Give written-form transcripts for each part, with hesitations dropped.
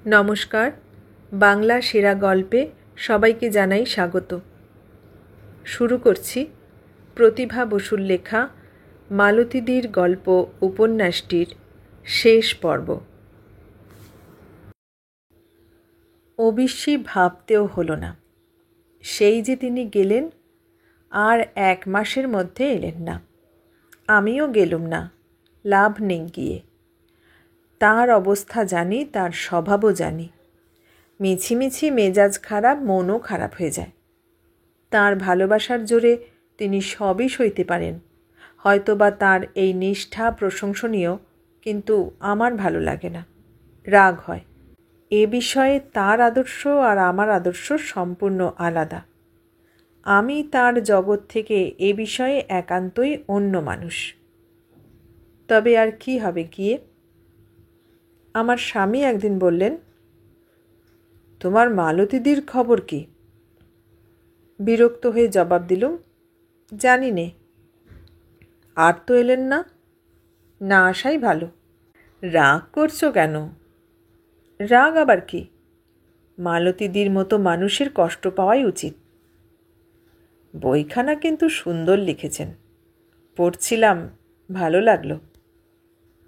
নমস্কার। বাংলা সেরা গল্পে সবাইকে জানাই স্বাগত। শুরু করছি প্রতিভা বসুর লেখা মালতীদির গল্প উপন্যাসটির শেষ পর্ব। অবশ্যই ভাবতেও হলো না সেই যে তিনি গেলেন, আর 1 মাসের মধ্যে এলেন না। আমিও গেলুম না, লাভ নেই গিয়ে। তার অবস্থা জানি, তার স্বভাবও জানি। মিছিমিছি মেজাজ খারাপ, মনও খারাপ হয়ে যায়। তার ভালোবাসার জোরে তিনি সবই সইতে পারেন। হয়তোবা তার এই নিষ্ঠা প্রশংসনীয়, কিন্তু আমার ভালো লাগে না, রাগ হয়। এ বিষয়ে তার আদর্শ আর আমার আদর্শ সম্পূর্ণ আলাদা। আমি তার জগৎ থেকে এ বিষয়ে একান্তই অন্য মানুষ। তবে আর কি হবে গিয়ে। আমার স্বামী একদিন বললেন, তোমার মালতীদির খবর কি? বিরক্ত হয়ে জবাব দিলুম, জানি নে। আর তো এলেন না, না আসাই ভালো। রাগ করছো কেন? রাগ আবার কি? মালতীদির মতো মানুষের কষ্ট পাওয়াই উচিত। বইখানা কিন্তু সুন্দর লিখেছেন, পড়ছিলাম, ভালো লাগলো।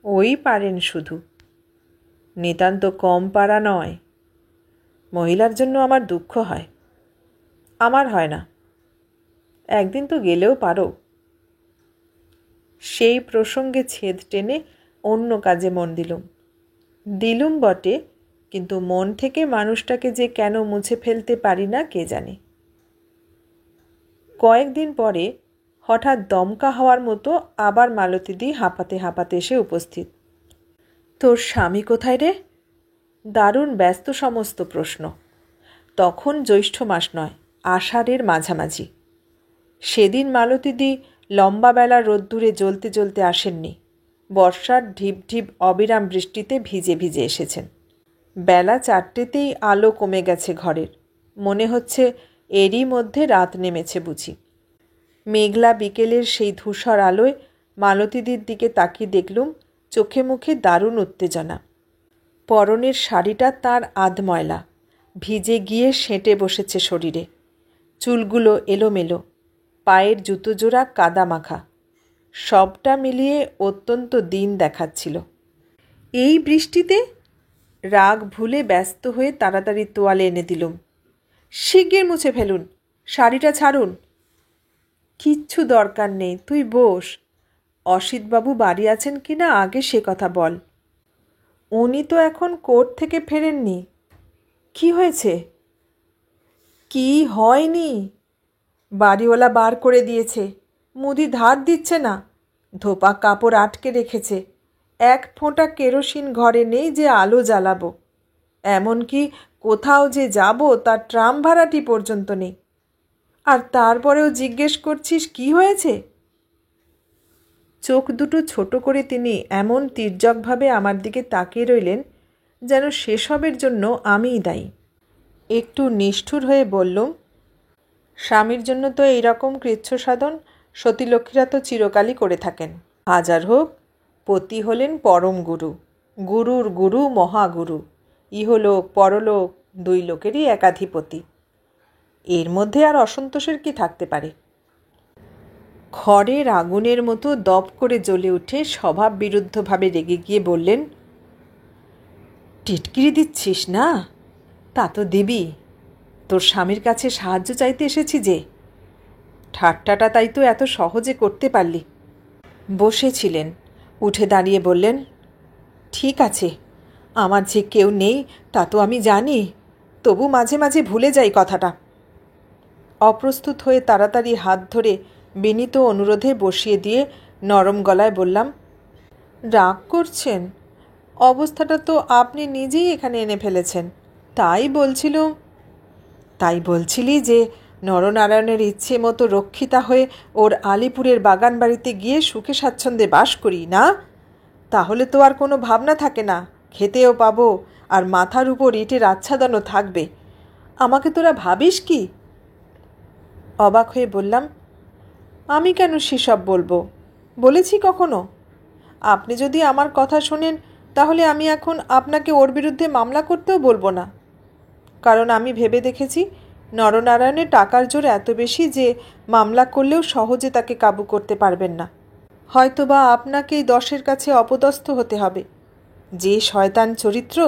ওই পারেন শুধু, নিতান্ত কম পারা নয়। মহিলার জন্য আমার দুঃখ হয়। আমার হয় না। একদিন তো গেলেও পারো। সেই প্রসঙ্গে ছেদ টেনে অন্য কাজে মন দিলুম বটে, কিন্তু মন থেকে মানুষটাকে যে কেন মুছে ফেলতে পারি না কে জানে। কয়েকদিন পরে হঠাৎ দমকা হওয়ার মতো আবার মালতীদি হাঁপাতে হাঁপাতে এসে উপস্থিত। তোর স্বামী কোথায় রে? দারুণ ব্যস্ত সমস্ত প্রশ্ন। তখন জ্যৈষ্ঠ মাস নয়, আষাঢ়ের মাঝামাঝি। সেদিন মালতীদি লম্বা বেলা রোদ্দুরে জ্বলতে জ্বলতে আসেননি। বর্ষার ঢিপ ঢিপ অবিরাম বৃষ্টিতে ভিজে ভিজে এসেছেন। বেলা 4টেতেই আলো কমে গেছে ঘরের। মনে হচ্ছে এরই মধ্যে রাত নেমেছে বুঝি। মেঘলা বিকেলের সেই ধূসর আলোয় মালতীদির দিকে তাকিয়ে দেখলুম চোখে মুখে দারুণ উত্তেজনা। পরনের শাড়িটা তার আধময়লা, ভিজে গিয়ে সেঁটে বসেছে শরীরে। চুলগুলো এলোমেলো, পায়ের জুতো জোড়া কাদা মাখা। সবটা মিলিয়ে অত্যন্ত দিন দেখাচ্ছিল। এই বৃষ্টিতে? রাগ ভুলে ব্যস্ত হয়ে তাড়াতাড়ি তোয়ালে এনে দিলুম। শিগগির মুছে ফেলুন, শাড়িটা ছাড়ুন। কিচ্ছু দরকার নেই, তুই বস। অসিতবাবু বাড়ি আছেন কি না আগে সে কথা বল। উনি তো এখন কোর্ট থেকে ফেরেননি। কি হয়েছে? কি হয়নি? বাড়িওয়ালা বার করে দিয়েছে। মুদি ধার দিচ্ছে না, ধোপা কাপড় আটকে রেখেছে। 1 ফোঁটা কেরোসিন ঘরে নেই যে আলো জ্বালাবো। এমনকি কোথাও যে যাব তার ট্রাম ভাড়াটি পর্যন্ত নেই। আর তারপরেও জিজ্ঞেস করছিস কি হয়েছে? চোখ দুটো ছোট করে তিনি এমন তির্যকভাবে আমার দিকে তাকিয়ে রইলেন যেন সেসবের জন্য আমিই দায়ী। একটু নিষ্ঠুর হয়ে বললুম, স্বামীর জন্য তো এইরকম কৃচ্ছ সাধন সতীলক্ষ্মীরা তো চিরকালই করে থাকেন। হাজার হোক, পতি হলেন পরম গুরু, গুরুর গুরু মহাগুরু, ইহলোক পরলোক 2 লোকেরই একাধিপতি। এর মধ্যে আর অসন্তোষের কি থাকতে পারে? খড়ের আগুনের মতো দপ করে জ্বলে উঠে স্বভাব বিরুদ্ধভাবে রেগে গিয়ে বললেন, টিটকিরি দিচ্ছিস না? তা তো দিবি। তোর স্বামীর কাছে সাহায্য চাইতে এসেছি যে। ঠাট্টাটা তাই তো এত সহজে করতে পারলি। বসেছিলেন, উঠে দাঁড়িয়ে বললেন, ঠিক আছে, আমার যে কেউ নেই তা তো আমি জানি, তবু মাঝে মাঝে ভুলে যাই কথাটা। অপ্রস্তুত হয়ে তাড়াতাড়ি হাত ধরে বিনীত অনুরোধে বসিয়ে দিয়ে নরম গলায় বললাম, রাগ করছেন? অবস্থাটা তো আপনি নিজেই এখানে এনে ফেলেছেন। তাই বলছিলি যে নরনারায়ণের ইচ্ছে মতো রক্ষিতা হয়ে ওর আলিপুরের বাগান বাড়িতে গিয়ে সুখে স্বাচ্ছন্দ্যে বাস করি না? তাহলে তো আর কোনো ভাবনা থাকে না, খেতেও পাবো, আর মাথার উপর ইটের আচ্ছাদনও থাকবে। আমাকে তোরা ভাবিস কি? অবাক হয়ে বললাম, আমি কেন সেসব বলবো? বলেছি কখনো? আপনি যদি আমার কথা শোনেন তাহলে আমি এখন আপনাকে ওর বিরুদ্ধে মামলা করতেও বলবো না, কারণ আমি ভেবে দেখেছি নরনারায়ণের টাকার জোর এত বেশি যে মামলা করলেও সহজে তাকে কাবু করতে পারবেন না। হয়তোবা আপনাকেই 10-এর কাছে অপদস্থ হতে হবে। যে শয়তান চরিত্র,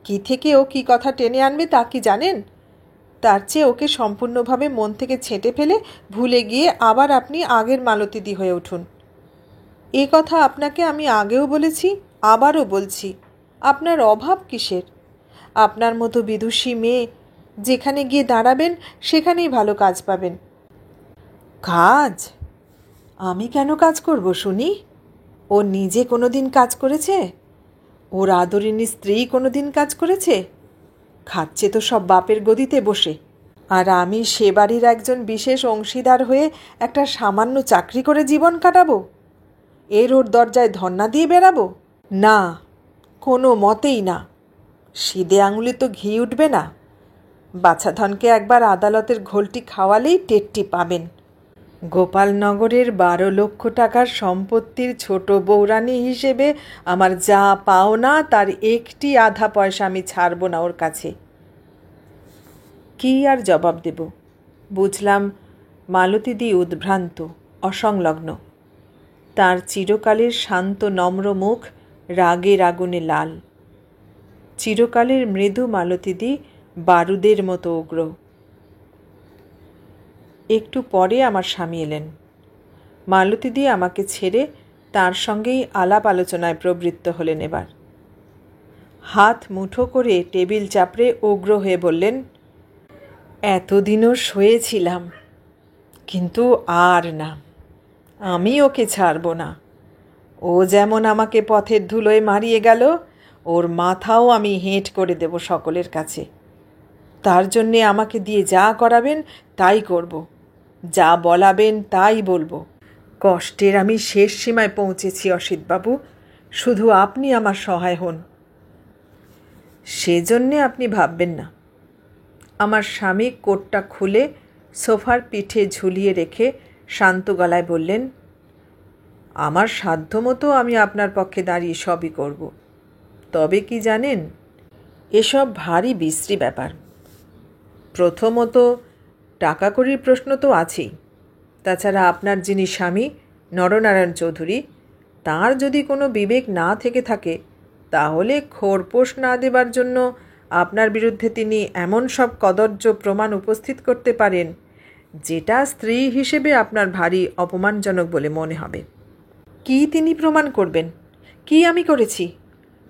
কি থেকে ও কি কথা টেনে আনবে তা কি জানেন? তার চেয়ে ওকে সম্পূর্ণভাবে মন থেকে ছেঁটে ফেলে ভুলে গিয়ে আবার আপনি আগের মালতীদি হয়ে উঠুন। এ কথা আপনাকে আমি আগেও বলেছি, আবারও বলছি, আপনার অভাব কিসের? আপনার মতো বিদুষী মেয়ে যেখানে গিয়ে দাঁড়াবেন সেখানেই ভালো কাজ পাবেন। কাজ? আমি কেন কাজ করব শুনি? ও নিজে কোনোদিন কাজ করেছে? ওর আদরিনী স্ত্রী কোনোদিন কাজ করেছে? খাচ্ছে তো সব বাপের গদিতে বসে, আর আমি সে বাড়ির একজন বিশেষ অংশীদার হয়ে একটা সামান্য চাকরি করে জীবন কাটাবো? এর ওর দরজায় ধর্ণা দিয়ে বেড়াবো? না, কোনো মতেই না। সিদে আঙুলে তো ঘি উঠবে না। বাছাধনকে একবার আদালতের ঘোলটি খাওয়ালেই টেরটি পাবেন। গোপালনগরের 12 লক্ষ টাকার সম্পত্তির ছোট বৌরানী হিসেবে আমার যা পাওনা তার একটি আধা পয়সা আমি ছাড়ব না ওর কাছে। কি আর জবাব দেব? বুঝলাম মালতীদি উদ্ভ্রান্ত, অসংলগ্ন। তার চিরকালের শান্ত নম্র মুখ রাগের আগুনে লাল। চিরকালের মৃদু মালতীদি বারুদের মতো উগ্র। একটু পরে আমার স্বামী এলেন। মালতীদি আমাকে ছেড়ে তার সঙ্গেই আলাপ আলোচনায় প্রবৃত্ত হলেন। এবার হাত মুঠো করে টেবিল চাপড়ে উগ্র হয়ে বললেন, এতদিনও সয়েছিলাম, কিন্তু আর না, আমি ওকে ছাড়ব না। ও যেমন আমাকে পথের ধুলোয় মারিয়ে গেল, ওর মাথাও আমি হেঁট করে দেব সকলের কাছে। তার জন্যে আমাকে দিয়ে যা করাবেন তাই করব, যা বলাবেন তাই বলবো। কষ্টের আমি শেষ সীমায় পৌঁছেছি অসিতবাবু, শুধু আপনি আমার সহায় হন। সেজন্যে আপনি ভাববেন না। আমার স্বামী কোটটা খুলে সোফার পিঠে ঝুলিয়ে রেখে শান্ত গলায় বললেন, আমার সাধ্যমতো আমি আপনার পক্ষে দাঁড়িয়ে সবই করব। তবে কি জানেন, এসব ভারী বিশ্রী ব্যাপার। প্রথমত টাকা কড়ির প্রশ্ন তো আছেই। তাছাড়া আপনার যিনি স্বামী নরনারায়ণ চৌধুরী, তার যদি কোনো বিবেক না থেকে থাকে, তাহলে খোরপোশ না দেবার জন্য আপনার বিরুদ্ধে তিনি এমন সব কদর্য প্রমাণ উপস্থিত করতে পারেন যেটা স্ত্রী হিসেবে আপনার ভারী অপমানজনক বলে মনে হবে। কি তিনি প্রমাণ করবেন? কি আমি করেছি?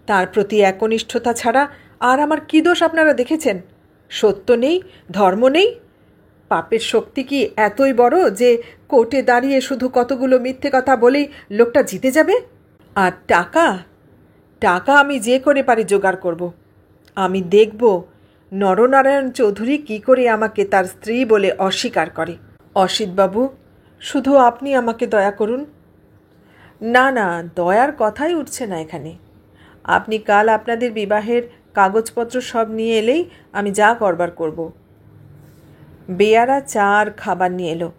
তার প্রতি একনিষ্ঠতা ছাড়া আর আমার কী দোষ আপনারা দেখেছেন? সত্য নেই, ধর্ম নেই? পাপের শক্তি কি এতই বড় যে কোর্টে দাঁড়িয়ে শুধু কতগুলো মিথ্যে কথা বলেই লোকটা জিতে যাবে? আর টাকা, টাকা আমি যে করে পারি জোগাড় করব। আমি দেখব নরনারায়ণ চৌধুরী কি করে আমাকে তার স্ত্রী বলে অস্বীকার করে। অসিতবাবু, শুধু আপনি আমাকে দয়া করুন। না না, দয়ার কথাই উঠছে না এখানে। আপনি কাল আপনাদের বিবাহের কাগজপত্র সব নিয়ে এলেই আমি যা করবার করব। বেয়ারা চা আর খাবার নিয়ে এলো।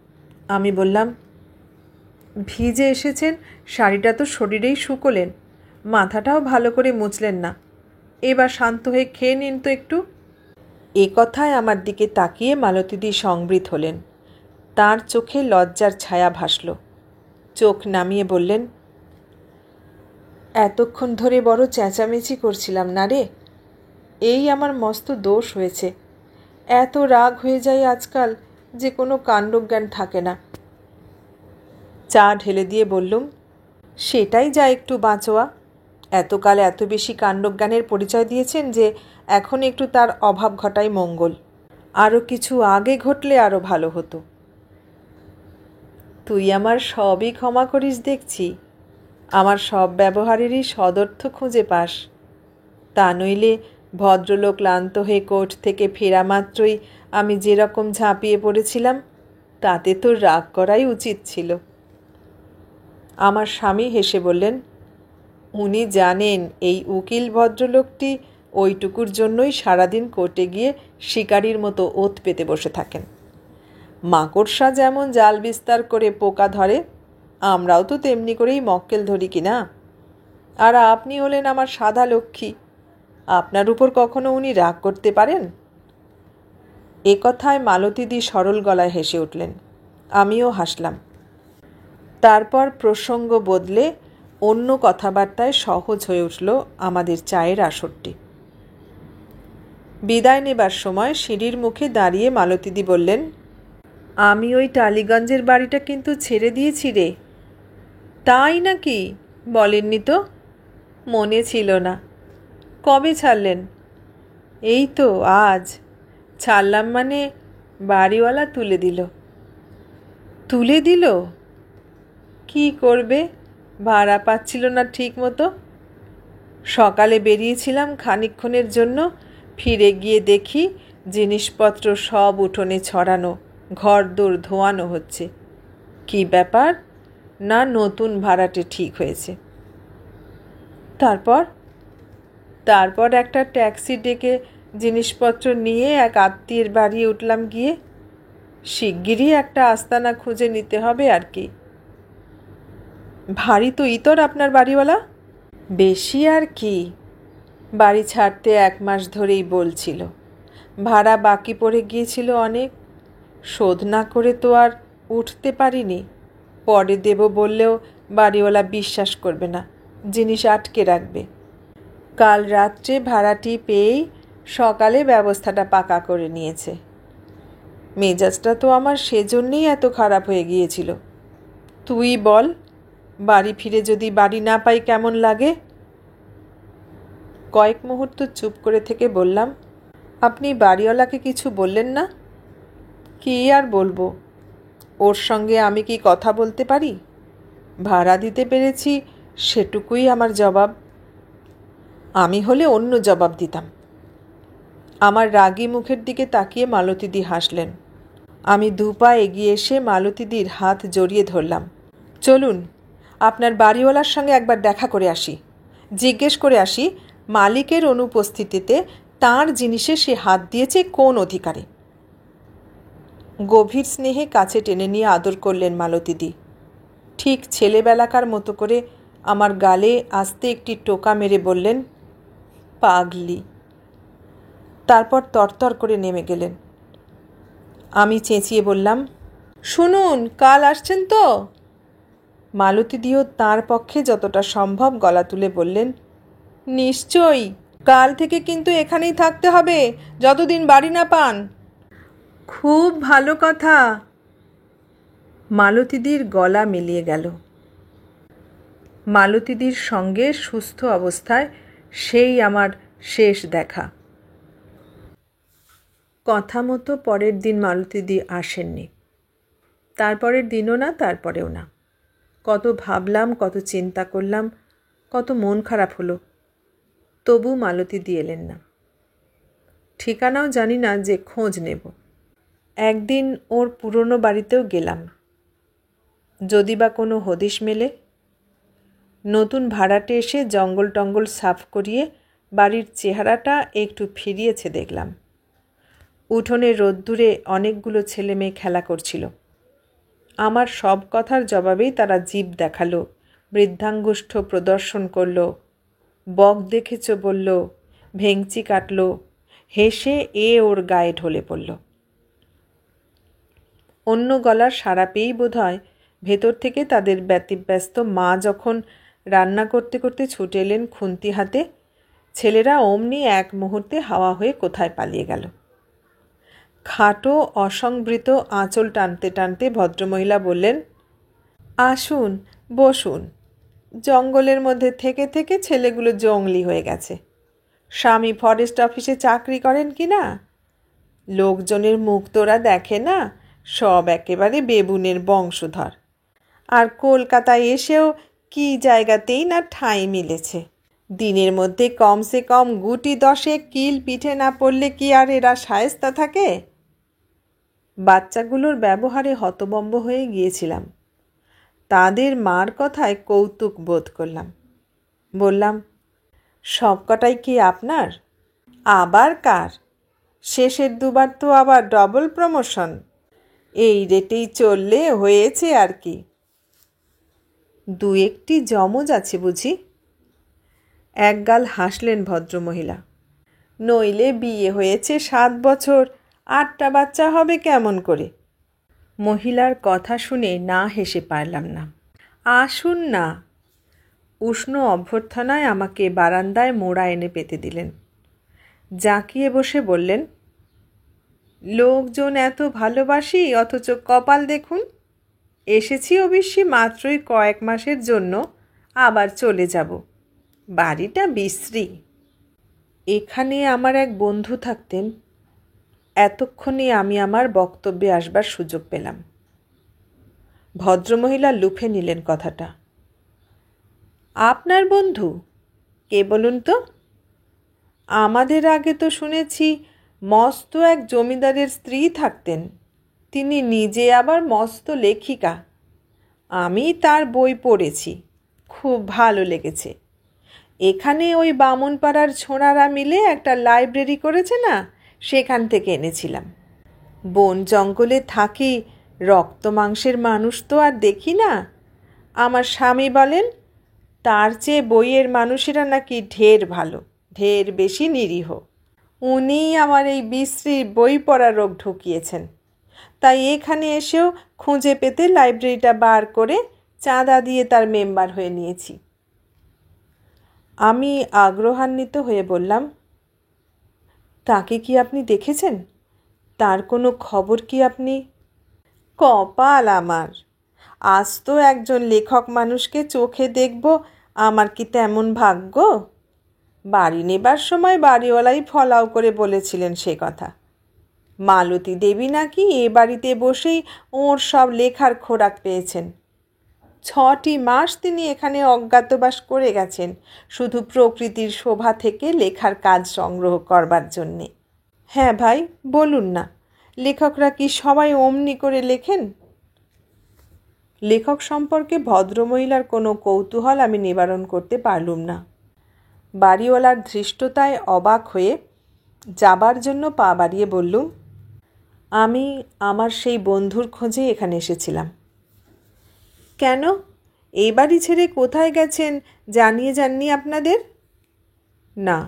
আমি বললাম, ভিজে এসেছেন, শাড়িটা তো শরীরেই শুকোলেন, মাথাটাও ভালো করে মুছলেন না। এবার শান্ত হয়ে খেয়ে নিন তো একটু। এ কথায় আমার দিকে তাকিয়ে মালতীদি সংবৃত হলেন। তার চোখে লজ্জার ছায়া ভাসল। চোখ নামিয়ে বললেন, এতক্ষণ ধরে বড় চেঁচামেচি করছিলাম না রে, এই আমার মস্ত দোষ হয়েছে। এত রাগ হয়ে যায় আজকাল যে কোনো কাণ্ডজ্ঞান থাকে না। চা ঢেলে দিয়ে বললুম, সেটাই যা একটু বাঁচোয়া। এতকাল এত বেশি কাণ্ডজ্ঞানের পরিচয় দিয়েছেন যে এখন একটু তার অভাব ঘটাই মঙ্গল। আরও কিছু আগে ঘটলে আরও ভালো হতো। তুই আমার সবই ক্ষমা করিস দেখছি। আমার সব ব্যবহারেরই সদর্থ খুঁজে পাস। তা নইলে ভদ্রলোক ক্লান্ত হয়ে কোর্ট থেকে ফেরা মাত্রই আমি যেরকম ঝাঁপিয়ে পড়েছিলাম, তাতে তোর রাগ করাই উচিত ছিল। আমার স্বামী হেসে বললেন, উনি জানেন এই উকিল ভদ্রলোকটি ওইটুকুর জন্যই সারাদিন কোর্টে গিয়ে শিকারির মতো ওত পেতে বসে থাকেন। মাকড়সা যেমন জাল বিস্তার করে পোকা ধরে, আমরাও তো তেমনি করেই মক্কেল ধরি কিনা। আর আপনি হলেন আমার সাদা লক্ষ্মী। আপনার উপর কখনো উনি রাগ করতে পারেন? এ কথায় মালতীদি সরল গলায় হেসে উঠলেন। আমিও হাসলাম। তারপর প্রসঙ্গ বদলে অন্য কথাবার্তায় সহজ হয়ে উঠল আমাদের চায়ের আসরটি। বিদায় নেবার সময় সিঁড়ির মুখে দাঁড়িয়ে মালতীদি বললেন, আমি ওই টালিগঞ্জের বাড়িটা কিন্তু ছেড়ে দিয়েছি রে। তাই নাকি? বলেননি তো। মনে ছিল না। কবে ছাড়লেন? এই তো আজ। ছাড়লাম মানে বাড়িওয়ালা তুলে দিল। তুলে দিল? কি করবে? ভাড়া পাচ্ছিল না ঠিক মতো। সকালে বেরিয়েছিলাম খানিকক্ষণের জন্য, ফিরে গিয়ে দেখি জিনিসপত্র সব উঠোনে ছড়ানো, ঘরদোর ধোয়ানো হচ্ছে। কি ব্যাপার? না নতুন ভাড়াটে ঠিক হয়েছে। তারপর একটা ট্যাক্সি ডেকে জিনিসপত্র নিয়ে এক আত্মীয়ের বাড়ি উঠলাম গিয়ে। শিগগিরই একটা আস্তানা খুঁজে নিতে হবে আর কি। ভারী তো ইতর আপনার বাড়িওয়ালা। বেশি আর কি। বাড়ি ছাড়তে 1 মাস ধরেই বলছিল। ভাড়া বাকি পড়ে গিয়েছিল অনেক। শোধ না করে তো আর উঠতে পারিনি। পরে দেব বললেও বাড়িওয়ালা বিশ্বাস করবে না, জিনিস আটকে রাখবে। কাল রাত্রে ভাড়াটি পেয়েই সকালে ব্যবস্থাটা পাকা করে নিয়েছে। মেজাজটা তো আমার সেজন্যেই এত খারাপ হয়ে গিয়েছিল। তুই বল, বাড়ি ফিরে যদি বাড়ি না পাই কেমন লাগে? কয়েক মুহূর্ত চুপ করে থেকে বললাম, আপনি বাড়িওয়ালাকে কিছু বললেন না? কি আর বলবো? ওর সঙ্গে আমি কি কথা বলতে পারি? ভাড়া দিতে পেরেছি, সেটুকুই আমার জবাব। আমি হলে অন্য জবাব দিতাম। আমার রাগী মুখের দিকে তাকিয়ে মালতীদি হাসলেন। আমি 2 পা এগিয়ে এসে মালতীদির হাত জড়িয়ে ধরলাম। চলুন, আপনার বাড়িওয়ালার সঙ্গে একবার দেখা করে আসি। জিজ্ঞেস করে আসি মালিকের অনুপস্থিতিতে তাঁর জিনিসে সে হাত দিয়েছে কোন অধিকারে। গভীর স্নেহে কাছে টেনে নিয়ে আদর করলেন মালতীদি। ঠিক ছেলেবেলাকার মতো করে আমার গালে আস্তে একটি টোকা মেরে বললেন, পাগলি। তারপর তরতর করে নেমে গেলেন। আমি চেঁচিয়ে বললাম, শুনুন, কাল আসছেন তো? মালতীদিও তাঁর পক্ষে যতটা সম্ভব গলা তুলে বললেন, নিশ্চয়ই। কাল থেকে কিন্তু এখানেই থাকতে হবে যতদিন বাড়ি না পান। খুব ভালো কথা। মালতীদির গলা মিলিয়ে গেল। মালতীদির সঙ্গে সুস্থ অবস্থায় সেই আমার শেষ দেখা। কথা মতো পরের দিন মালতীদি আসেননি। তারপরের দিনও না, তারপরেও না। কত ভাবলাম, কত চিন্তা করলাম, কত মন খারাপ হলো, তবু মালতীদি এলেন না। ঠিকানাও জানি না যে খোঁজ নেব। একদিন ওর পুরনো বাড়িতেও গেলাম, যদি বা কোনো হদিশ মেলে। নতুন ভাড়াটে এসে জঙ্গল টঙ্গল সাফ করিয়ে বাড়ির চেহারাটা একটু ফিরিয়েছে দেখলাম। উঠোনে রোদ্দুরে অনেকগুলো ছেলে মেয়ে খেলা করছিল। আমার সব কথার জবাবেই তারা জিভ দেখালো, বৃদ্ধাঙ্গুষ্ঠ প্রদর্শন করল, বক দেখেছ বলল, ভেংচি কাটল, হেসে ওর গায়ে ঢলে পড়ল। অন্য গলার সাড়া পেয়েই বোধহয় ভেতর থেকে তাদের ব্যতিব্যস্ত মা যখন রান্না করতে করতে ছুটে এলেন খুন্তি হাতে, ছেলেরা অমনি এক মুহূর্তে হাওয়া হয়ে কোথায় পালিয়ে গেল। খাটো অসংবৃত আঁচল টানতে টানতে ভদ্রমহিলা বললেন, আসুন, বসুন। জঙ্গলের মধ্যে থেকে থেকে ছেলেগুলো জংলি হয়ে গেছে। স্বামী ফরেস্ট অফিসে চাকরি করেন কি না? লোকজনের মুখ তোরা দেখে না, সব একেবারে বেবুনের বংশধর। আর কলকাতায় এসেও কি জায়গাতেই না ঠাঁই মিলেছে। দিনের মধ্যে কমসে কম গুটি 10 কিল পিঠে না পড়লে কি আর এরা শায়েস্তা থাকে? বাচ্চাগুলোর ব্যবহারে হতবম্ব হয়ে গিয়েছিলাম। তাদের মার কথায় কৌতুক বোধ করলাম। বললাম, সবকটাই কি আপনার? আবার কার? শেষের 2 বার তো আবার ডবল প্রমোশন। এই রেটেই চললে হয়েছে আর কি। 2-1টি যমজ আছে বুঝি? একগাল হাসলেন ভদ্রমহিলা। নইলে বিয়ে হয়েছে 7 বছর, 8টা বাচ্চা হবে কেমন করে? মহিলার কথা শুনে না হেসে পারলাম না। আসুন না। উষ্ণ অভ্যর্থনায় আমাকে বারান্দায় মোড়া এনে পেতে দিলেন। জাঁকিয়ে বসে বললেন, লোকজন এত ভালোবাসি, অথচ কপাল দেখুন। এসেছি অবশ্যই মাত্রই কয়েক মাসের জন্য, আবার চলে যাব। বাড়িটা বিশ্রী। এখানে আমার এক বন্ধু থাকতেন। এতক্ষণে আমি আমার বক্তব্যে আসবার সুযোগ পেলাম। ভদ্রমহিলা লুফে নিলেন কথাটা। আপনার বন্ধু কে বলুন তো? আমাদের আগে তো শুনেছি মস্ত এক জমিদারের স্ত্রী থাকতেন। তিনি নিজে আবার মস্ত লেখিকা। আমি তার বই পড়েছি, খুব ভালো লেগেছে। এখানে ওই বামুনপাড়ার ছোঁড়ারা মিলে একটা লাইব্রেরি করেছে না, সেখান থেকে এনেছিলাম। বন জঙ্গলে থাকি, রক্ত মাংসের মানুষ তো আর দেখি না। আমার স্বামী বলেন তার চেয়ে বইয়ের মানুষেরা নাকি ঢের ভালো, ঢের বেশি নিরীহ। উনিই আমার এই বিশ্রী বই পড়া রোগ ঢুকিয়েছেন। তাই এখানে এসেও খুঁজে পেতে লাইব্রেরিটা বার করে চাঁদা দিয়ে তার মেম্বার হয়ে নিয়েছি। আমি আগ্রহান্বিত হয়ে বললাম, তাকে কি আপনি দেখেছেন? তার কোনো খবর কি আপনি? কপাল আমার, আজ তো একজন লেখক মানুষকে চোখে দেখব, আমার কি তেমন ভাগ্য? বাড়ি নেবার সময় বাড়িওয়ালাই ফলাও করে বলেছিলেন সে কথা। মালতী দেবী নাকি এ বাড়িতে বসেই ওর সব লেখার খোরাক পেয়েছেন। 6টি মাস তিনি এখানে অজ্ঞাতবাস করে গেছেন, শুধু প্রকৃতির শোভা থেকে লেখার কাজ সংগ্রহ করবার জন্যে। হ্যাঁ ভাই, বলুন না, লেখকরা কি সবাই অমনি করে লেখেন? লেখক সম্পর্কে ভদ্রমহিলার কোনো কৌতূহল আমি নিবারণ করতে পারলুম না। বাড়িওয়ালার ধৃষ্টতায় অবাক হয়ে যাবার জন্য পা বাড়িয়ে বললুম, আমি আমার সেই বন্ধুর খোঁজে এখানে এসেছিলাম। কেন, এই বাড়ি ছেড়ে কোথায় গেছেন জানিয়ে যাননি আপনাদের? না।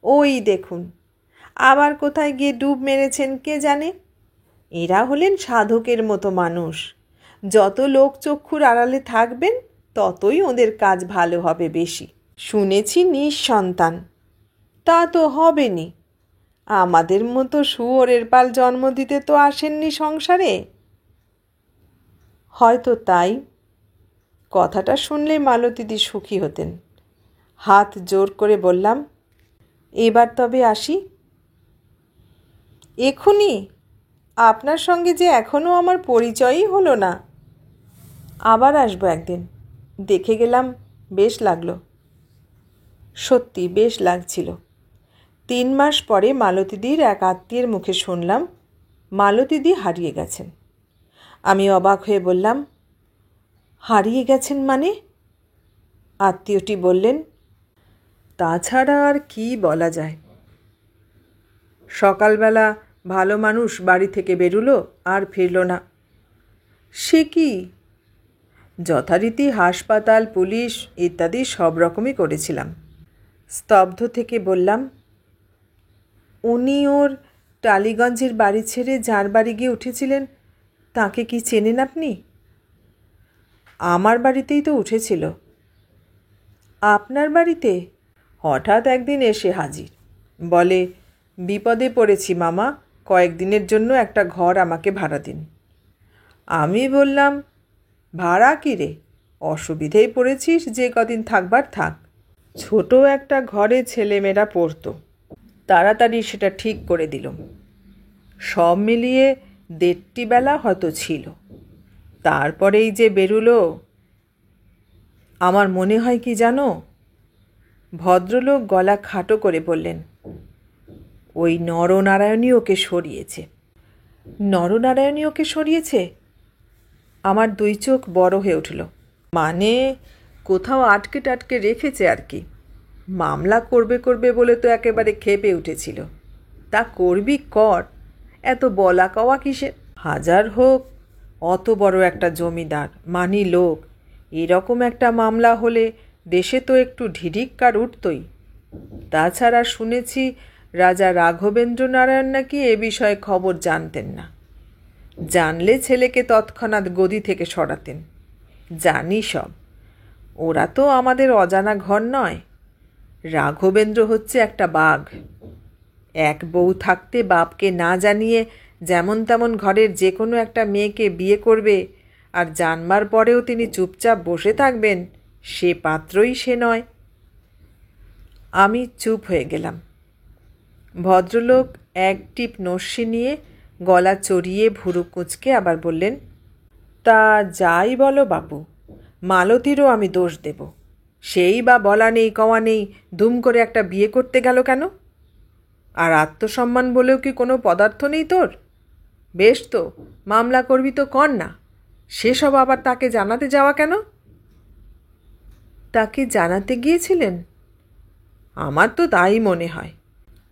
ওই দেখুন, আবার কোথায় গিয়ে ডুব মেরেছেন কে জানে। এরা হলেন সাধকের মতো মানুষ। যত লোক চক্ষুর আড়ালে থাকবেন ততই ওদের কাজ ভালো হবে বেশি। শুনেছি নিঃসন্তান। তা তো হবেনি। আমাদের মতো শুয়োরের পাল জন্ম দিতে তো আসেননি সংসারে। হয়তো তাই। কথাটা শুনলে মালতীদি সুখী হতেন। হাত জোর করে বললাম, এবার তবে আসি। এখুনি? আপনার সঙ্গে যে এখনও আমার পরিচয়ই হলো না। আবার আসবো একদিন। দেখে গেলাম, বেশ লাগলো। সত্যি বেশ লাগছিল। 3 মাস পরে মালতীদির এক আত্মীয়ের মুখে শুনলাম মালতীদি হারিয়ে গেছেন। আমি অবাক হয়ে বললাম, হারিয়ে গেছেন মানে? আত্মীয়টি বললেন, তাছাড়া আর কি বলা যায়। সকালবেলা ভালো মানুষ বাড়ি থেকে বেরুলো আর ফিরল না। সে কি? যথারীতি হাসপাতাল, পুলিশ ইত্যাদি সব রকমই করেছিলাম। স্তব্ধ থেকে বললাম, উনি ওর টালিগঞ্জের বাড়ি ছেড়ে যার বাড়ি গিয়ে উঠেছিলেন তাকে কি চেনেন আপনি? আমার বাড়িতেই তো উঠেছিল। আপনার বাড়িতে? হঠাৎ একদিন এসে হাজির। বলে, বিপদে পড়েছি মামা, কয়েকদিনের জন্য একটা ঘর আমাকে ভাড়া দিন। আমি বললাম, ভাড়া কী রে, অসুবিধেই পড়েছিস, যে কদিন থাকবার থাক। ছোট একটা ঘরে ছেলেমেয়েরা পড়তো। তাড়াতাড়ি সেটা ঠিক করে দিলাম। সব মিলিয়ে 1.5টি বেলা হয়তো ছিল। তারপরেই যে বেরুলো। আমার মনে হয় কি জানো? ভদ্রলোক গলা খাটো করে বললেন, ওই নরনারায়ণী ওকে সরিয়েছে। নরনারায়ণী ওকে সরিয়েছে? আমার 2 চোখ বড় হয়ে উঠল। মানে কোথাও আটকে টাটকে রেখেছে আর কি। মামলা করবে করবে বলে তো একেবারে ক্ষেপে উঠেছিল। তা করবি কর, এত বলা কওয়া কিসের? হাজার হোক, অত বড় একটা জমিদার মানি লোক, এরকম একটা মামলা হলে দেশে তো একটু ঢিঢিক্কার উঠতই। তাছাড়া শুনেছি রাজা রাঘবেন্দ্র নারায়ণ নাকি এ বিষয়ে খবর জানতেন না। জানলে ছেলেকে তৎক্ষণাৎ গদি থেকে সরাতেন। জানি সব। ওরা তো আমাদের অজানা ঘর নয়। রাঘবেন্দ্র হচ্ছে একটা বাঘ। এক বউ থাকতে বাপকে না জানিয়ে যেমন তেমন ঘরের যে কোনো একটা মেয়েকে বিয়ে করবে, আর জানবার পরেও তিনি চুপচাপ বসে থাকবেন, সে পাত্রই সে নয়। আমি চুপ হয়ে গেলাম। ভদ্রলোক এক টিপ নস্যি নিয়ে গলা চড়িয়ে ভুরু কুঁচকে আবার বললেন, তা যাই বলো বাবু, মালতীরও আমি দোষ দেব। সেই বা বলা নেই কওয়া নেই দুম করে একটা বিয়ে করতে গেল কেন? আর আত্মসম্মান বলেও কি কোনো পদার্থ নেই তোর? বেশ তো, মামলা করবি তো কর না, সেসব আবার তাকে জানাতে যাওয়া কেন? তাকে জানাতে গিয়েছিলেন? আমার তো তাই মনে হয়।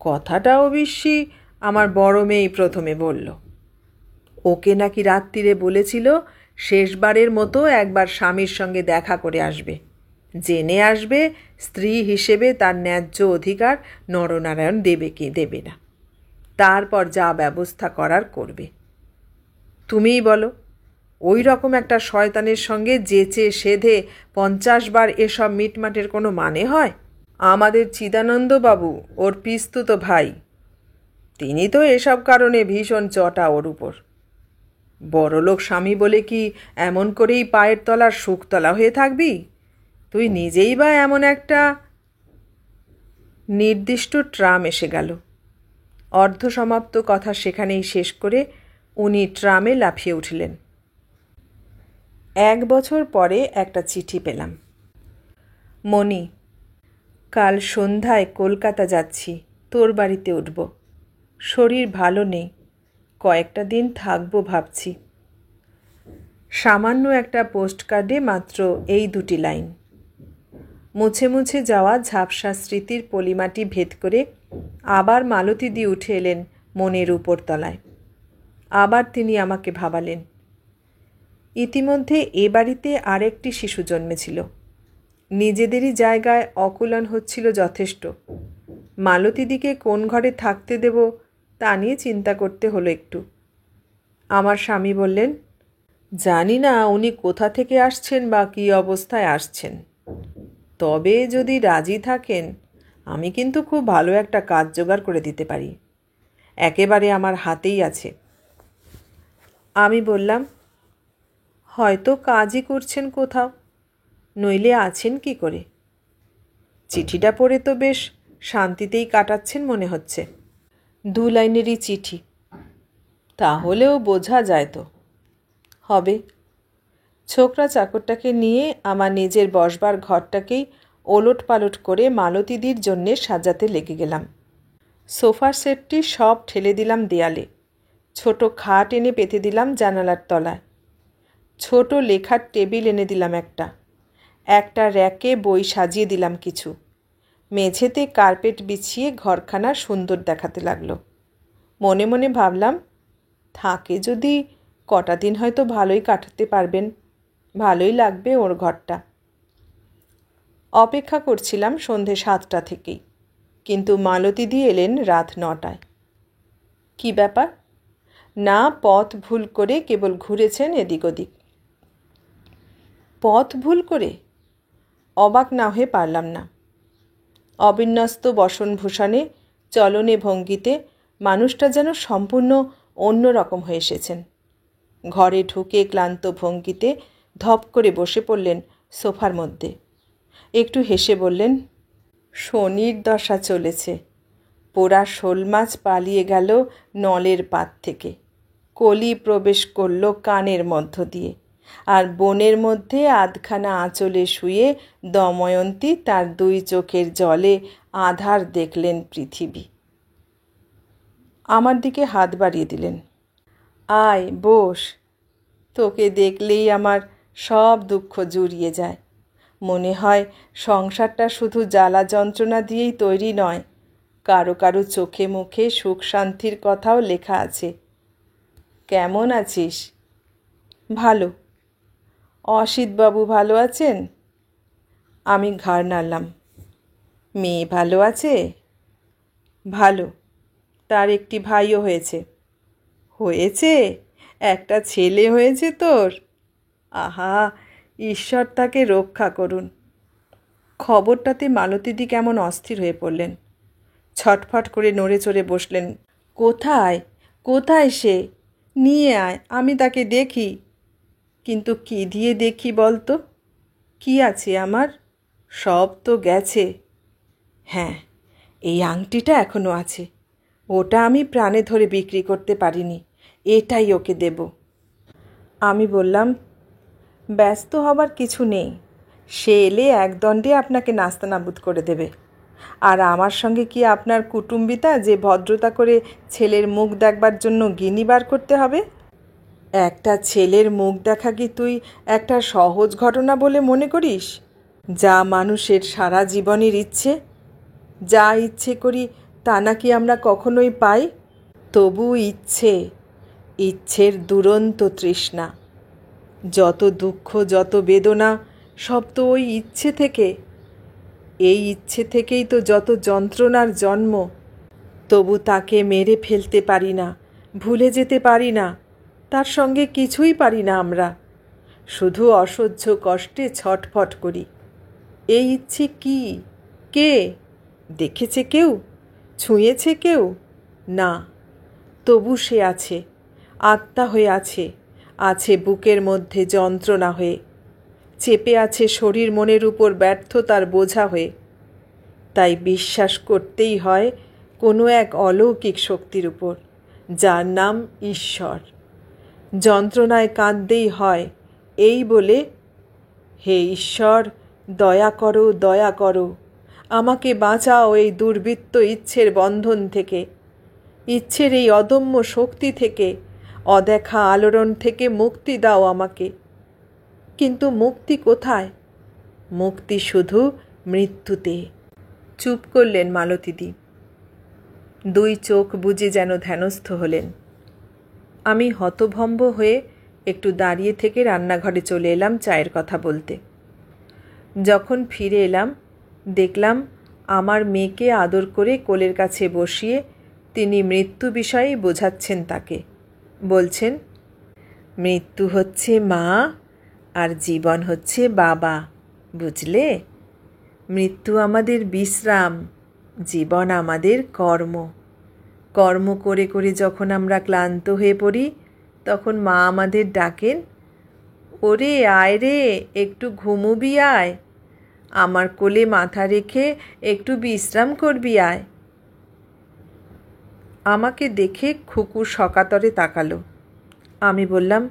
কথাটা অবশ্যই আমার বড় মেয়েই প্রথমে বলল। ওকে নাকি রাত্রিরে বলেছিল শেষবারের মতো একবার স্বামীর সঙ্গে দেখা করে আসবে, জেনে আসবে স্ত্রী হিসেবে তার ন্যায্য অধিকার নরনারায়ণ দেবে কি দেবে না, তারপর যা ব্যবস্থা করার করবে। তুমিই বলো, ওই রকম একটা শয়তানের সঙ্গে যেচে সেধে 50 বার এসব মিটমাটের কোনো মানে হয়? আমাদের চিদানন্দবাবু ওর পিস্তুত ভাই, তিনি তো এসব কারণে ভীষণ চটা ওর উপর। বড়লোক স্বামী বলে কি এমন করেই পায়ের তলার শুকতলা হয়ে থাকবি? তুই নিজেই বা এমন একটা। নির্দিষ্ট ট্রাম এসে গেল। অর্ধসমাপ্ত কথা সেখানেই শেষ করে উনি ট্রামে লাফিয়ে উঠলেন। 1 বছর পরে একটা চিঠি পেলাম। মণি, কাল সন্ধ্যায় কলকাতা যাচ্ছি, তোর বাড়িতে উঠব। শরীর ভালো নেই, কয়েকটা দিন থাকবো ভাবছি। সামান্য একটা পোস্টকার্ডে মাত্র এই 2টি লাইন। মুছে মুছে যাওয়া ঝাপসা স্মৃতির পলিমাটি ভেদ করে আবার মালতীদি উঠে এলেন মনের উপরতলায়। আবার তিনি আমাকে ভাবালেন। ইতিমধ্যে এ বাড়িতে আরেকটি শিশু জন্মেছিল। নিজেদেরই জায়গায় অকুলন হচ্ছিল যথেষ্ট। মালতীদিকে কোন ঘরে থাকতে দেব তা নিয়ে চিন্তা করতে হলো একটু। আমার স্বামী বললেন, জানি না উনি কোথা থেকে আসছেন বা কী অবস্থায় আসছেন, তবে যদি রাজি থাকেন আমি কিন্তু খুব ভালো একটা কাজ জোগাড় করে দিতে পারি, একেবারে আমার হাতেই আছে। আমি বললাম, হয়তো কাজই করছেন কোথাও, নইলে আছেন কি করে? চিঠিটা পড়ে তো বেশ শান্তিতেই কাটাচ্ছেন মনে হচ্ছে। 2 লাইনেরই চিঠি, তাহলেও বোঝা যায় তো। হবে। ছোকরা চাকরটাকে নিয়ে আমার নিজের বসবার ঘরটাকেই ওলট পালট করে মালতীদির জন্যে সাজাতে লেগে গেলাম। সোফার সেটটি সব ঠেলে দিলাম দেয়ালে, ছোট খাট এনে পেতে দিলাম জানালার তলায়, ছোট লেখার টেবিল এনে দিলাম একটা র্যাকে বই সাজিয়ে দিলাম কিছু, মেঝেতে কার্পেট বিছিয়ে ঘরখানা সুন্দর দেখাতে লাগলো। মনে মনে ভাবলাম, থাকে যদি কটা দিন হয়তো ভালোই কাটাতে পারবেন, ভালোই লাগবে ওর ঘরটা। অপেক্ষা করছিলাম সন্ধে 7টা থেকেই, কিন্তু মালতীদি এলেন রাত 9টায়। কি ব্যাপার? না পথ ভুল করে কেবল ঘুরেছেন এদিক ওদিক। পথ ভুল করে? অবাক না হয়ে পারলাম না। অবিন্যস্ত বসনভূষণে, চলনে ভঙ্গিতে মানুষটা যেন সম্পূর্ণ অন্য রকম হয়ে এসেছেন। ঘরে ঢুকে ক্লান্ত ভঙ্গিতে ধপ করে বসে পড়লেন সোফার মধ্যে। একটু হেসে বললেন, শনির দশা চলেছে। পোড়া শোল মাছ পালিয়ে গেল নলের পাত থেকে, কলি প্রবেশ করল কানের মধ্য দিয়ে, আর বনের মধ্যে আধখানা আঁচলে শুয়ে দময়ন্তী তার 2 চোখের জলে আধার দেখলেন পৃথিবী। আমার দিকে হাত বাড়িয়ে দিলেন। আয় বস, তোকে দেখলেই আমার সব দুঃখ জুড়িয়ে যায়। মনে হয় সংসারটা শুধু জ্বালা যন্ত্রণা দিয়েই তৈরি নয়, কারো কারো চোখে মুখে সুখ শান্তির কথাও লেখা আছে। কেমন আছিস? ভালো। অসিতবাবু ভালো আছেন? আমি ঘাড় নাড়লাম। মেয়ে ভালো আছে? ভালো। তার একটি ভাইও হয়েছে। হয়েছে? একটা ছেলে হয়েছে তোর? আহা, ঈশ্বর তাকে রক্ষা করুন। খবরটাতে মালতীদি কেমন অস্থির হয়ে পড়লেন। ছটফট করে নড়ে চড়ে বসলেন। কোথায় কোথায় সে? নিয়ে আয়, আমি তাকে দেখি। কিন্তু কি দিয়ে দেখি বলতো? কি আছে আমার? সব তো গেছে। হ্যাঁ, এই আংটিটা এখনো আছে। ওটা আমি প্রাণে ধরে বিক্রি করতে পারিনি। এটাই ওকে দেব। আমি বললাম, ব্যস্ত হবার কিছু নেই। সে এলে একদণ্ডে আপনাকে নাস্তানাবুদ করে দেবে। আর আমার সঙ্গে কি আপনার কুটুম্বিতা যে ভদ্রতা করে ছেলের মুখ দেখবার জন্য গিনি বার করতে হবে? একটা ছেলের মুখ দেখা কি তুই একটা সহজ ঘটনা বলে মনে করিস? যা মানুষের সারা জীবনের ইচ্ছে, যা ইচ্ছে করি তা নাকি আমরা কখনোই পাই? তবু ইচ্ছের দুরন্ত তৃষ্ণা, যত দুঃখ যত বেদনা সব তো ওই ইচ্ছে থেকে। এই ইচ্ছে থেকেই তো যত যন্ত্রণার জন্ম। তবু তাকে মেরে ফেলতে পারি না, ভুলে যেতে পারি না, তার সঙ্গে কিছুই পারি না আমরা। শুধু অসহ্য কষ্টে ছটফট করি। এই ইচ্ছে কি? কে দেখেছে? কেউ ছুঁয়েছে? কেউ না। তবু সে আছে, আত্মা হয়ে আছে, আছে বুকের মধ্যে যন্ত্রণা হয়ে, চেপে আছে শরীর মনের উপর ব্যর্থতার বোঝা হয়ে। তাই বিশ্বাস করতেই হয় কোনো এক অলৌকিক শক্তির উপর, যার নাম ঈশ্বর। যন্ত্রণায় কাঁদতেই হয় এই বলে, হে ঈশ্বর, দয়া করো, দয়া করো, আমাকে বাঁচাও এই দুর্বৃত্ত ইচ্ছের বন্ধন থেকে, ইচ্ছের এই অদম্য শক্তি থেকে, অদেখা আলোড়ন থেকে মুক্তি দাও আমাকে। কিন্তু মুক্তি কোথায়? মুক্তি শুধু মৃত্যুতে। চুপ করলেন মালতীদি। দুই চোখ বুজে যেন ধ্যানস্থ হলেন। আমি হতভম্ব হয়ে একটু দাঁড়িয়ে থেকে রান্নাঘরে চলে এলাম চায়ের কথা বলতে। যখন ফিরে এলাম দেখলাম আমার মেয়েকে আদর করে কোলের কাছে বসিয়ে তিনি মৃত্যু বিষয়েই বোঝাচ্ছেন তাকে। বলছেন, মৃত্যু হচ্ছে মা আর জীবন হচ্ছে বাবা, বুঝলে? মৃত্যু আমাদের বিশ্রাম, জীবন আমাদের কর্ম। কর্ম করে করে যখন আমরা ক্লান্ত হয়ে পড়ি তখন মা আমাদের ডাকেন, ওরে আয় রে, একটু ঘুমুবি আয়, আমার কোলে মাথা রেখে একটু বিশ্রাম করবি আয়। আমাকে দেখে খুকু সকাতরে তাকালো। আমি বললাম,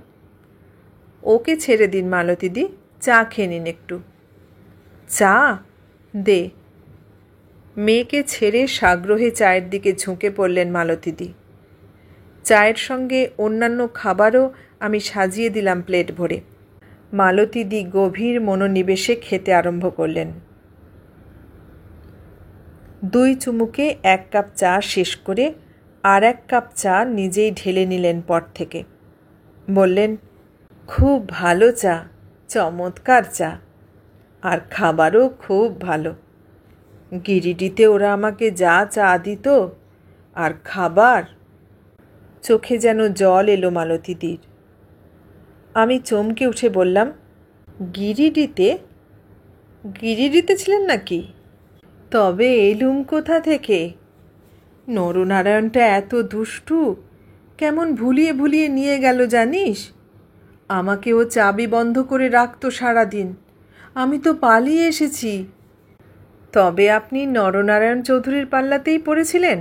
ওকে ছেড়ে দিন মালতীদি, চা খেয়ে নিন একটু। চা দে। মেয়েকে ছেড়ে সাগ্রহে চায়ের দিকে ঝুঁকে পড়লেন মালতীদি। চায়ের সঙ্গে অন্যান্য খাবারও আমি সাজিয়ে দিলাম প্লেট ভরে। মালতীদি গভীর মনোনিবেশে খেতে আরম্ভ করলেন। 2 চুমুকে 1 কাপ চা শেষ করে আর 1 কাপ চা নিজেই ঢেলে নিলেন পট থেকে। বললেন, খুব ভালো চা, চমৎকার চা, আর খাবারও খুব ভালো। গিরিডিতে ওরা আমাকে যা চা দিত আর খাবার! চোখে যেন জল এলো মালতীদির। আমি চমকে উঠে বললাম, গিরিডিতে? গিরিডিতে ছিলেন নাকি? তবে এলুম কোথা থেকে? নরনারায়ণটা এত দুষ্টু, কেমন ভুলিয়ে ভুলিয়ে নিয়ে গেল জানিস? আমাকে ও চাবি বন্ধ করে রাখতো সারাদিন, আমি তো পালিয়ে এসেছি। তবে আপনি নরনারায়ণ চৌধুরীর পাল্লাতেই পড়েছিলেন?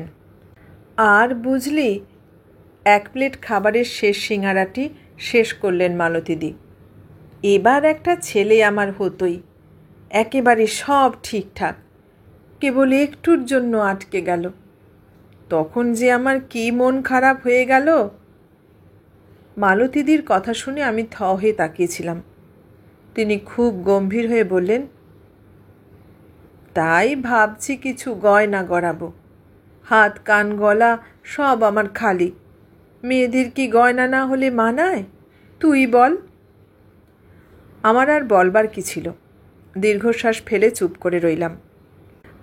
আর বুঝলি? 1 প্লেট খাবারের শেষ সিঙাড়াটি শেষ করলেন মালতীদি। এবার একটা ছেলে আমার হতোই, একেবারে সব ঠিকঠাক, কেবল একটুর জন্য আটকে গেল। তখন যে আমার কি মন খারাপ হয়ে গেল! মালতীদির কথা শুনে আমি থ হয়ে তাকিয়েছিলাম। তিনি খুব গম্ভীর হয়ে বললেন, তাই ভাবছি কিছু গয়না গড়াবো। হাত কান গলা সব আমার খালি। মেয়েদের কি গয়না না হলে মানায়? তুই বল। আমার আর বলবার কি ছিল? দীর্ঘশ্বাস ফেলে চুপ করে রইলাম।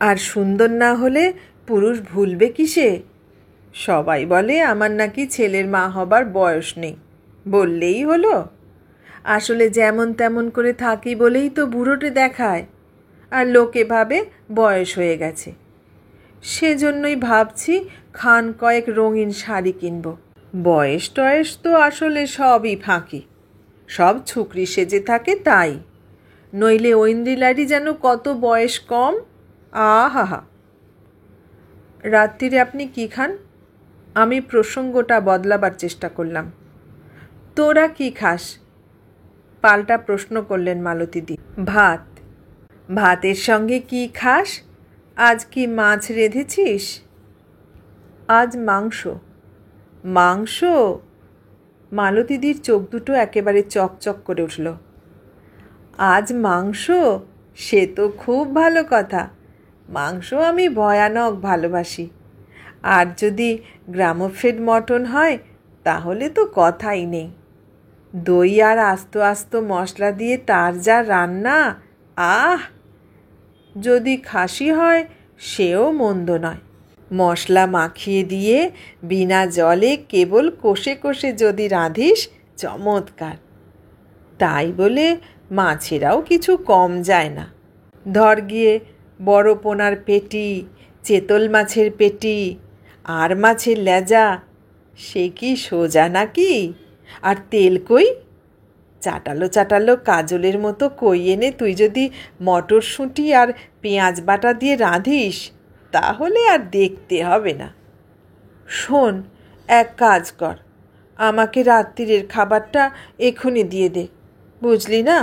আর সুন্দর না হলে পুরুষ ভুলবে কিসে? সবাই বলে আমার নাকি ছেলের মা হবার বয়স নেই। বললেই হলো। আসলে যেমন তেমন করে থাকি বলেই তো বুড়োটে দেখায়, আর লোকে ভাবে বয়স হয়ে গেছে। সেজন্যই ভাবছি খান কয়েক রঙিন শাড়ি কিনব। বয়স টয়েস তো আসলে সবই ফাঁকি, সব ছুকরি সেজে থাকে তাই। নইলে ঐন্দ্রিলারই যেন কত বয়স কম। আহা! রাত্রিরে আপনি কি খান? আমি প্রসঙ্গটা বদলাবার চেষ্টা করলাম। তোরা কি খাস? পাল্টা প্রশ্ন করলেন মালতীদি। ভাত। ভাতের সঙ্গে কি খাস? আজ কি মাছ রেঁধেছিস? আজ মাংস। মাংস? মালতীদির চোখ দুটো একেবারে চকচক করে উঠল। আজ মাংস? সে তো খুব ভালো কথা। মাংস আমি ভয়ানক ভালোবাসি। আর যদি গ্রামোফেড মটন হয় তাহলে তো কথাই নেই। দই আর আস্ত আস্ত মশলা দিয়ে তার যা রান্না, আহ! যদি খাসি হয় সেও মন্দ নয়। মশলা মাখিয়ে দিয়ে বিনা জলে কেবল কষে কষে যদি রাঁধিস, চমৎকার। তাই বলে মাছেরাও কিছু কম যায় না। ধর গিয়ে বড় পোনার পেটি, চেতল মাছের পেটি, আর মাছের লেজা, সে কি সোজা নাকি? আর তেল কই? চাটালো চাটালো কাজলের মতো কই এনে তুই যদি মটরশুঁটি আর পেঁয়াজ বাটা দিয়ে রাঁধিস, তাহলে আর দেখতে হবে না। শোন, এক কাজ কর, আমাকে রাত্রিরের খাবারটা এখনই দিয়ে দে, বুঝলি না?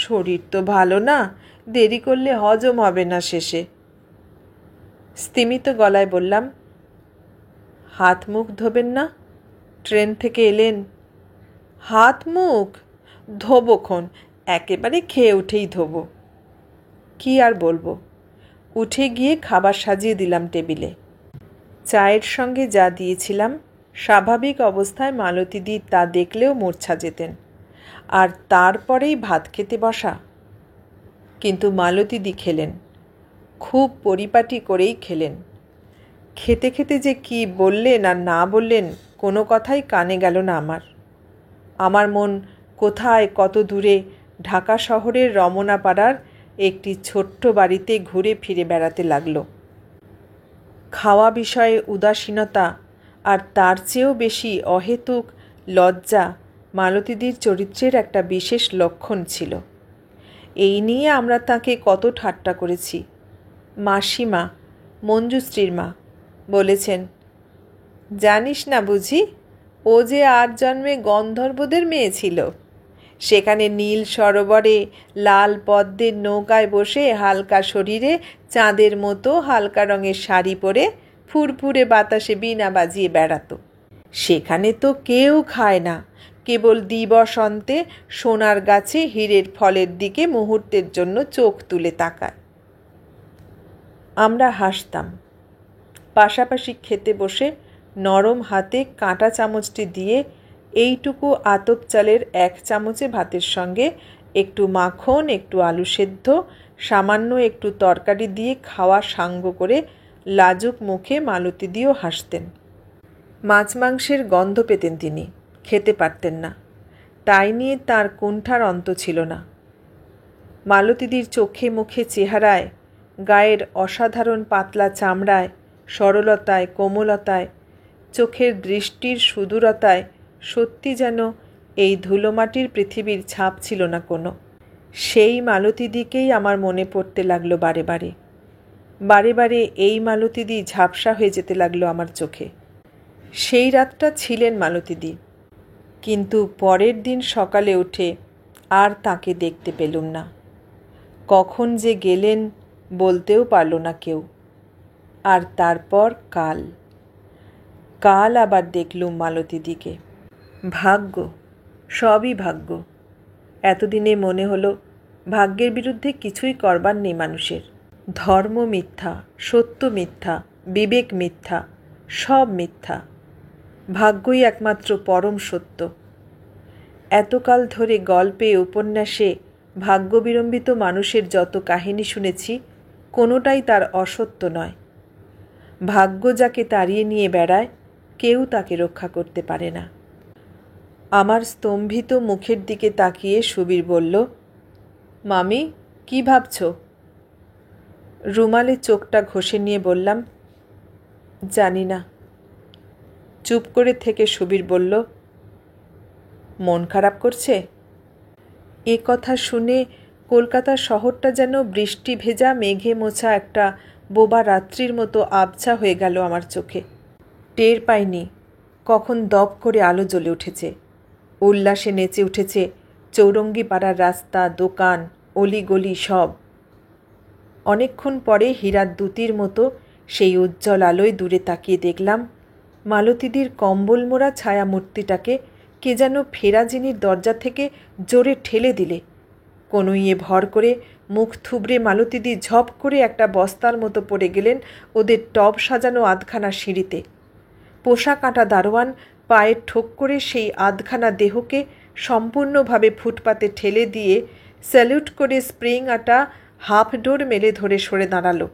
শরীর তো ভালো না, দেরি করলে হজম হবে না শেষে। স্তিমিত গলায় বললাম, হাত মুখ ধোবেন না? ট্রেন থেকে এলেন। হাত মুখ ধোবক্ষণ, একেবারে খেয়ে উঠেই ধোবো। কি আর বলবো। উঠে গিয়ে খাবার সাজিয়ে দিলাম টেবিলে। চায়ের সঙ্গে যা দিয়েছিলাম, স্বাভাবিক অবস্থায় মালতীদি তা দেখলেও মূর্ছা যেতেন। আর তারপরেই ভাত খেতে বসা। কিন্তু মালতীদি খেলেন, খুব পরিপাটি করেই খেলেন। খেতে খেতে যে কি বললেন আর না বললেন কোনো কথাই কানে গেল না আমার। আমার মন কোথায় কত দূরে ঢাকা শহরের রমনাপাড়ার একটি ছোট্ট বাড়িতে ঘুরে ফিরে বেড়াতে লাগল। খাওয়া বিষয়ে উদাসীনতা আর তার চেয়েও বেশি অহেতুক লজ্জা মালতীদির চরিত্রের একটা বিশেষ লক্ষণ ছিল। এই নিয়ে আমরা তাকে কত ঠাট্টা করেছি। মাসিমা, মঞ্জুশ্রীর মা, বলেছেন, জানিস না বুঝি, ও যে 8 জন্মে গন্ধর্বদের মেয়ে ছিল। সেখানে নীল সরোবরে লাল পদ্মের নৌকায় বসে হালকা শরীরে চাঁদের মতো হালকা রঙের শাড়ি পরে ফুরফুরে বাতাসে বীণা বাজিয়ে বেড়াতো। সেখানে তো কেউ খায় না, কেবল দিবস অন্তে সোনার গাছে হীরের ফলের দিকে মুহূর্তের জন্য চোখ তুলে তাকায়। আমরা হাসতাম। পাশাপাশি খেতে বসে নরম হাতে কাঁটা চামচটি দিয়ে এইটুকু আতপ চালের 1 চামচে ভাতের সঙ্গে একটু মাখন, একটু আলু সেদ্ধ, সামান্য একটু তরকারি দিয়ে খাওয়া সাঙ্গ করে লাজুক মুখে মালতীদিও হাসতেন। মাছ মাংসের গন্ধ পেতেন তিনি, খেতে পারতেন না। তাই নিয়ে তার কুণ্ঠার অন্ত ছিল না। মালতীদির চোখে মুখে চেহারায়, গায়ের অসাধারণ পাতলা চামড়ায়, সরলতায়, কোমলতায়, চোখের দৃষ্টির সুদূরতায় সত্যি যেন এই ধুলোমাটির পৃথিবীর ছাপ ছিল না কোনো। সেই মালতীদিকেই আমার মনে পড়তে লাগলো বারে বারে। বারে বারে এই মালতীদি ঝাপসা হয়ে যেতে লাগলো আমার চোখে। সেই রাতটা ছিলেন মালতীদি, কিন্তু পরের দিন সকালে উঠে আর তাকে দেখতে পেলুম না। কখন যে গেলেন বলতেও পারল না কেউ। আর তারপর কাল আবার দেখলুম মালতীদিকে। ভাগ্য, সবই ভাগ্য। এতদিনে মনে হলো ভাগ্যের বিরুদ্ধে কিছুই করবার নেই মানুষের। ধর্ম মিথ্যা, সত্য মিথ্যা, বিবেক মিথ্যা, সব মিথ্যা। ভাগ্যই একমাত্র পরম সত্য। এতকাল ধরে গল্পে উপন্যাসে ভাগ্যবিড়ম্বিত মানুষের যত কাহিনী শুনেছি কোনোটাই তার অসত্য নয়। ভাগ্য যাকে তাড়িয়ে নিয়ে বেড়ায় কেউ তাকে রক্ষা করতে পারে না। আমার স্তম্ভিত মুখের দিকে তাকিয়ে সুবীর বলল, মামি কি ভাবছ? রুমালে চোখটা ঘষে নিয়ে বললাম, জানি না। চুপ করে থেকে সুবীর বলল, মন খারাপ করছে? এ কথা শুনে কলকাতা শহরটা যেন বৃষ্টি ভেজা মেঘে মোছা একটা বোবা রাত্রির মতো আবছা হয়ে গেল আমার চোখে। টের পাইনি কখন দপ করে আলো জ্বলে উঠেছে। উল্লাসে নেচে উঠেছে চৌরঙ্গি পাড়ার রাস্তা, দোকান, অলিগলি সব। অনেকক্ষণ পরে হীরার দুতির মতো সেই উজ্জ্বল আলোয় দূরে তাকিয়ে দেখলাম মালতীদির কম্বল মোড়া ছায়া মূর্তিটাকে কে যেন ফেরাজিনির দরজা থেকে জোরে ঠেলে দিলে। কনুইয়ে ভর করে মুখ থুবড়ে মালতীদি ঝপ করে একটা বস্তার মতো পড়ে গেলেন ওদের টব সাজানো আধখানা সিঁড়িতে। পোশাক কাঁটা দারোয়ান পায়ে ঠোক করে সেই আধখানা দেহকে সম্পূর্ণভাবে ফুটপাতে ঠেলে দিয়ে স্যালুট করে স্প্রিং আটা হাফ ডোর মেলে ধরে সরে দাঁড়ালো।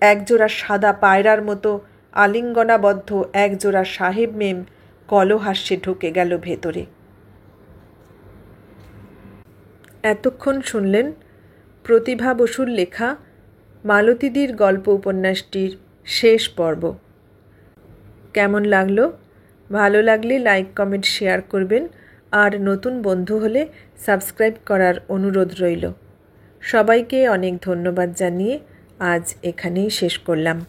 একজোড়া সাদা পায়রার মতো আলিঙ্গনাবদ্ধ একজোড়া সাহেব মেম কলহাস্যে ঢুকে গেল ভেতরে। এতক্ষণ শুনলেন প্রতিভা বসুর লেখা মালতীদির গল্প উপন্যাসটির শেষ পর্ব। কেমন লাগলো? ভালো লাগলে লাইক, কমেন্ট, শেয়ার করবেন। আর নতুন বন্ধু হলে সাবস্ক্রাইব করার অনুরোধ রইল। সবাইকে অনেক ধন্যবাদ জানিয়ে আজ এখানেই শেষ করলাম।